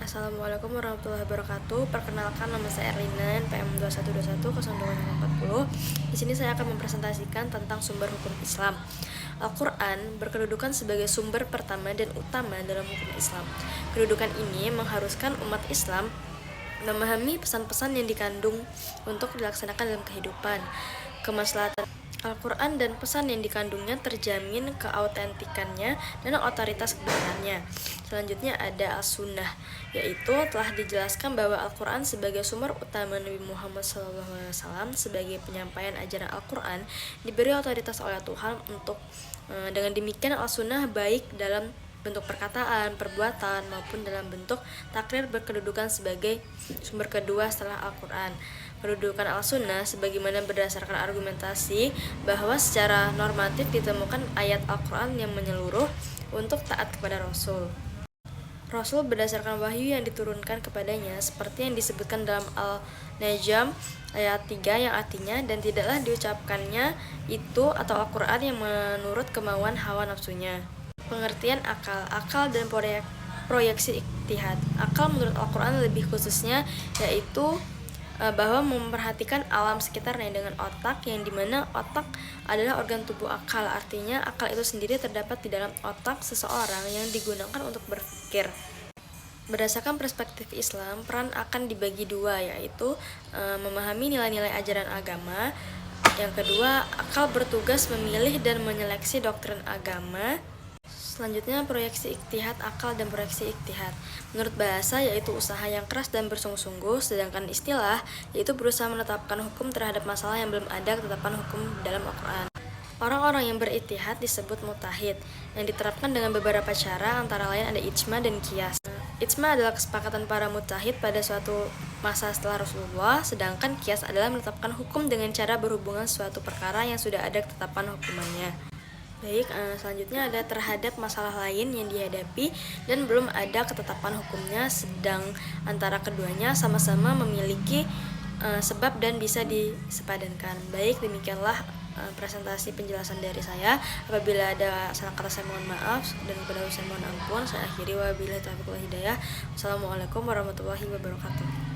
Assalamualaikum warahmatullahi wabarakatuh. Perkenalkan, nama saya Erlina, PM 21210240. Di sini saya akan mempresentasikan tentang sumber hukum Islam. Al-Quran berkedudukan sebagai sumber pertama dan utama dalam hukum Islam. Kedudukan ini mengharuskan umat Islam memahami pesan-pesan yang dikandung untuk dilaksanakan dalam kehidupan. Kemaslahatan Al-Quran dan pesan yang dikandungnya terjamin keautentikannya dan otoritas kebenarannya. Selanjutnya ada As-Sunnah, yaitu telah dijelaskan bahwa Al-Quran sebagai sumber utama Nabi Muhammad SAW sebagai penyampaian ajaran Al-Quran diberi otoritas oleh Tuhan untuk dengan demikian Al-Sunnah baik dalam bentuk perkataan, perbuatan, maupun dalam bentuk takrir berkedudukan sebagai sumber kedua setelah Al-Quran. Kedudukan Al-Sunnah sebagaimana berdasarkan argumentasi bahwa secara normatif ditemukan ayat Al-Quran yang menyeluruh untuk taat kepada Rasul. Rasul berdasarkan wahyu yang diturunkan kepadanya seperti yang disebutkan dalam Al-Najm ayat 3 yang artinya dan tidaklah diucapkannya itu atau Al-Quran yang menurut kemauan hawa nafsunya. Pengertian akal dan proyeksi ijtihad. Akal menurut Al-Quran lebih khususnya yaitu bahwa memperhatikan alam sekitarnya dengan otak, yang dimana otak adalah organ tubuh akal. Artinya akal itu sendiri terdapat di dalam otak seseorang yang digunakan untuk berpikir. Berdasarkan perspektif Islam, peran akan dibagi dua, yaitu memahami nilai-nilai ajaran agama. Yang kedua, akal bertugas memilih dan menyeleksi doktrin agama. Selanjutnya, proyeksi ijtihad, akal dan proyeksi ijtihad. Menurut bahasa yaitu usaha yang keras dan bersungguh-sungguh, sedangkan istilah yaitu berusaha menetapkan hukum terhadap masalah yang belum ada ketetapan hukum dalam Al-Quran. Orang-orang yang berijtihad disebut mujtahid, yang diterapkan dengan beberapa cara, antara lain ada ijma dan qiyas. Ijma adalah kesepakatan para mujtahid pada suatu masa setelah Rasulullah, sedangkan qiyas adalah menetapkan hukum dengan cara berhubungan suatu perkara yang sudah ada ketetapan hukumannya. Baik, selanjutnya ada terhadap masalah lain yang dihadapi dan belum ada ketetapan hukumnya, sedang antara keduanya sama-sama memiliki sebab dan bisa disepadankan. Baik, demikianlah presentasi penjelasan dari saya. Apabila ada salah kata saya mohon maaf, dan kepada saya mohon ampun. Saya akhiri, wabillahi taufiq wal hidayah. Wassalamualaikum warahmatullahi wabarakatuh.